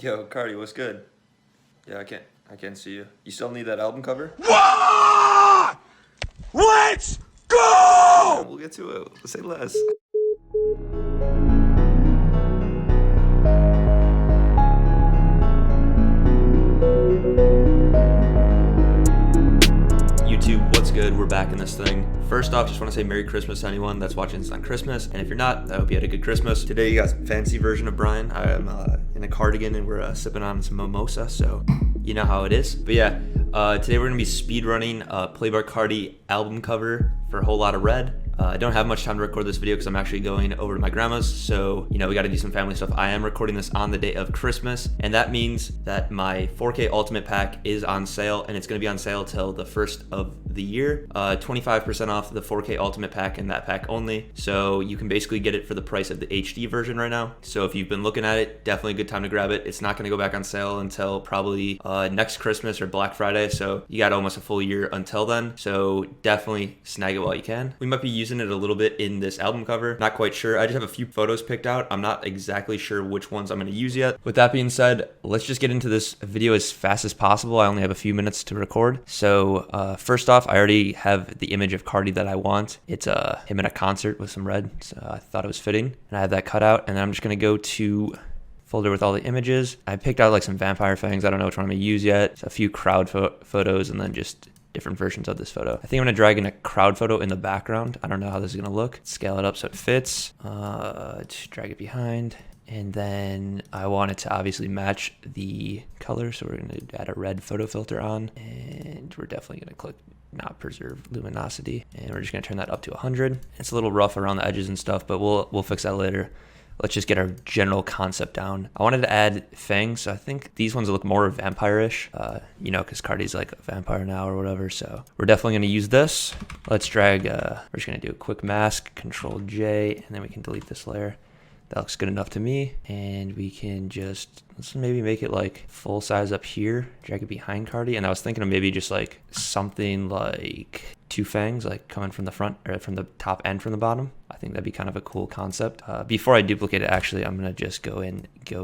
Yo, Cardi, what's good? Yeah, I can't see you. You still need that album cover? What? Let's Yeah, go! we'll get to it. Let's say less. YouTube, what's good? We're back in this thing. First off, just want to say Merry Christmas to anyone that's watching this on Christmas. And if you're not, I hope you had a good Christmas. Today, you got a fancy version of Brian. I am in a cardigan and we're sipping on some mimosa, so you know how it is. But yeah, today we're going to be speed running Playboi Carti album cover for Whole Lotta Red. I don't have much time to record this video because I'm actually going over to my grandma's, so we got to do some family stuff. I am recording this on the day of Christmas, and that means that my 4K Ultimate Pack is on sale, and it's going to be on sale till the 1st of the year. 25% off the 4K Ultimate Pack and that pack only, so you can basically get it for the price of the HD version right now. So if you've been looking at it, definitely a good time to grab it. It's not going to go back on sale until probably next Christmas or Black Friday, so you got almost a full year until then, so definitely snag it while you can. We might be using it a little bit in this album cover. Not quite sure. I just have a few photos picked out. I'm not exactly sure which ones I'm going to use yet. With that being said, let's just get into this video as fast as possible. I only have a few minutes to record. So first off, I already have the image of Carti that I want. It's him in a concert with some red, so I thought it was fitting. And I have that cut out, and then I'm just going to go to folder with all the images. I picked out like some vampire fangs. I don't know which one I'm going to use yet. It's a few crowd photos and then just different versions of this photo. I think I'm gonna drag in a crowd photo in the background. I don't know how this is gonna look. Scale it up so it fits. Just drag it behind. And then I want it to obviously match the color. So we're gonna add a red photo filter on, and we're definitely gonna click not preserve luminosity. And we're just gonna turn that up to 100. It's a little rough around the edges and stuff, but we'll fix that later. Let's just get our general concept down. I wanted to add fangs, so I think these ones look more vampire-ish, because Carti's like a vampire now or whatever, so we're definitely gonna use this. Let's drag, we're just gonna do a quick mask, Control J, and then we can delete this layer. That looks good enough to me, and we can just, let's maybe make it like full size up here, drag it behind Carti, and I was thinking of maybe just like something like two fangs like coming from the front, or from the top and from the bottom. I think that'd be kind of a cool concept. Before I duplicate it, actually, I'm gonna just go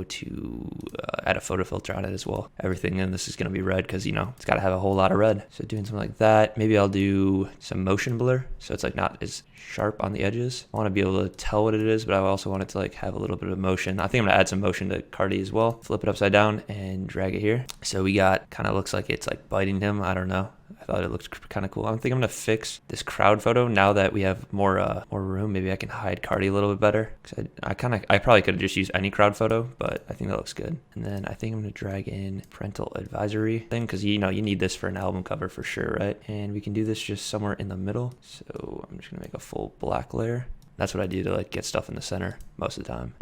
to add a photo filter on it as well. Everything in this is gonna be red because it's gotta have a whole lot of red. So doing something like that, maybe I'll do some motion blur, so it's like not as sharp on the edges. I want to be able to tell what it is, but I also want it to like have a little bit of motion. I think I'm gonna add some motion to Carti as well. Flip it upside down and drag it here. So we got, kind of looks like it's like biting him. I don't know. I thought it looked kind of cool. I think I'm gonna fix this crowd photo now that we have more room. Maybe I can hide Carti a little bit better. Cause I probably could have just used any crowd photo, but I think that looks good. And then I think I'm gonna drag in parental advisory thing, because you need this for an album cover for sure, right? And we can do this just somewhere in the middle. So I'm just gonna make a full black layer. That's what I do to like get stuff in the center most of the time.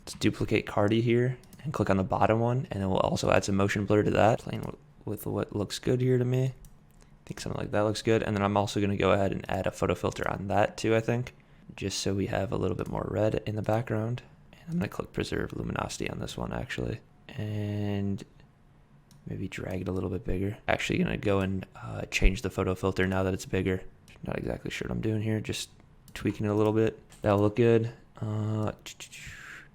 Let's duplicate Carti here and click on the bottom one, and then we'll also add some motion blur to that, playing with what looks good here to me. I think something like that looks good. And then I'm also going to go ahead and add a photo filter on that too, I think, just so we have a little bit more red in the background. And I'm going to click preserve luminosity on this one actually, and maybe drag it a little bit bigger. Actually going to go and change the photo filter now that it's bigger. Not exactly sure what I'm doing here, just tweaking it a little bit. That'll look good.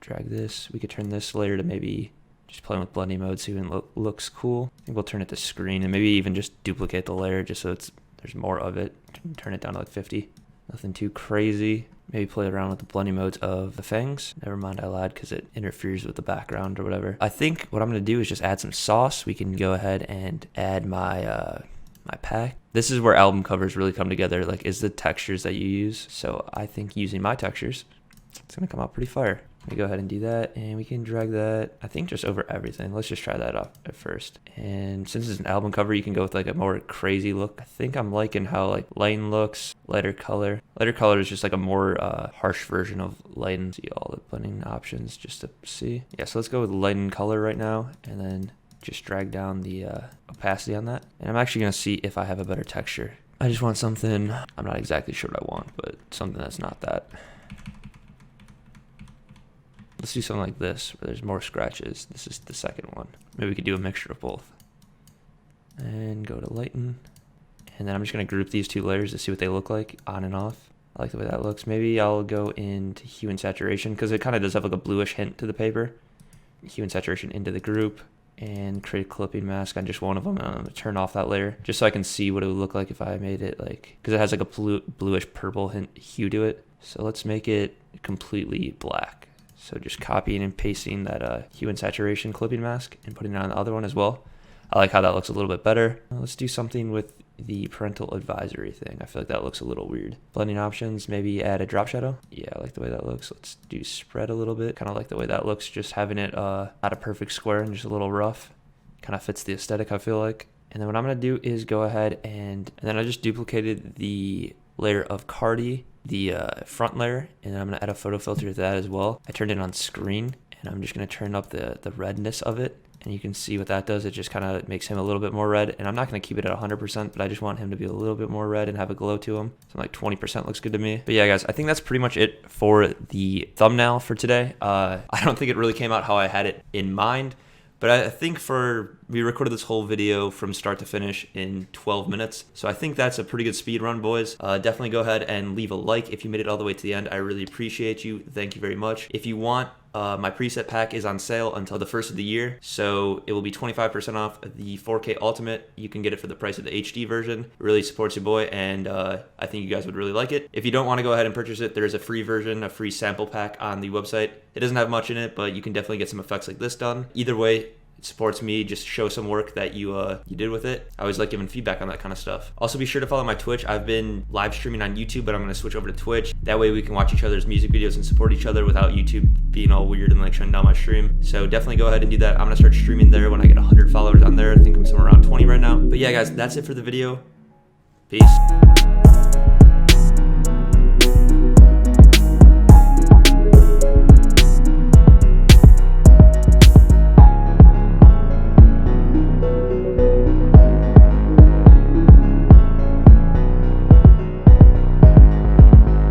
Drag this. We could turn this layer to maybe just playing with blending mode, see if it looks cool. I think we'll turn it to screen and maybe even just duplicate the layer just so there's more of it. Turn it down to like 50. Nothing too crazy. Maybe play around with the blending modes of the fangs. Never mind, I lied because it interferes with the background or whatever. I think what I'm going to do is just add some sauce. We can go ahead and add my my pack. This is where album covers really come together, like is the textures that you use. So I think using my textures, it's going to come out pretty fire. Let me go ahead and do that, and we can drag that, I think, just over everything. Let's just try that off at first. And since it's an album cover, you can go with like a more crazy look. I think I'm liking how like lighten looks, lighter color. Lighter color is just like a more harsh version of lighten. See all the blending options just to see. Yeah, so let's go with lighten color right now, and then just drag down the opacity on that. And I'm actually gonna see if I have a better texture. I just want something, I'm not exactly sure what I want, but something that's not that. Let's do something like this, where there's more scratches. This is the second one. Maybe we could do a mixture of both. And go to lighten. And then I'm just gonna group these two layers to see what they look like on and off. I like the way that looks. Maybe I'll go into hue and saturation, because it kind of does have like a bluish hint to the paper. hue and saturation into the group and create a clipping mask on just one of them. And I'm gonna turn off that layer just so I can see what it would look like if I made it like, because it has like a bluish purple hue to it. So let's make it completely black. So just copying and pasting that hue and saturation clipping mask and putting it on the other one as well. I like how that looks a little bit better. Let's do something with the parental advisory thing. I feel like that looks a little weird. Blending options, maybe add a drop shadow. Yeah, I like the way that looks. Let's do spread a little bit. Kind of like the way that looks, just having it not a perfect square and just a little rough. Kind of fits the aesthetic, I feel like. And then what I'm gonna do is go ahead and then I just duplicated the layer of Carti, the front layer, and then I'm gonna add a photo filter to that as well. I turned it on screen, and I'm just gonna turn up the redness of it. And you can see what that does. It just kind of makes him a little bit more red. And I'm not going to keep it at 100%, but I just want him to be a little bit more red and have a glow to him. So like 20% looks good to me. But yeah, guys, I think that's pretty much it for the thumbnail for today. I don't think it really came out how I had it in mind. But I think we recorded this whole video from start to finish in 12 minutes. So I think that's a pretty good speed run, boys. Definitely go ahead and leave a like if you made it all the way to the end. I really appreciate you. Thank you very much. If you want, my preset pack is on sale until the 1st of the year. So it will be 25% off the 4K Ultimate. You can get it for the price of the HD version. It really supports your boy, and I think you guys would really like it. If you don't want to go ahead and purchase it, there's a free version, a free sample pack on the website. It doesn't have much in it, but you can definitely get some effects like this done. Either way, it supports me. Just show some work that you did with it. I always like giving feedback on that kind of stuff. Also, be sure to follow my Twitch. I've been live streaming on YouTube, but I'm going to switch over to Twitch. That way we can watch each other's music videos and support each other without YouTube being all weird and like shutting down my stream. So definitely go ahead and do that. I'm going to start streaming there when I get 100 followers on there. I think I'm somewhere around 20 right now. But yeah, guys, that's it for the video. Peace.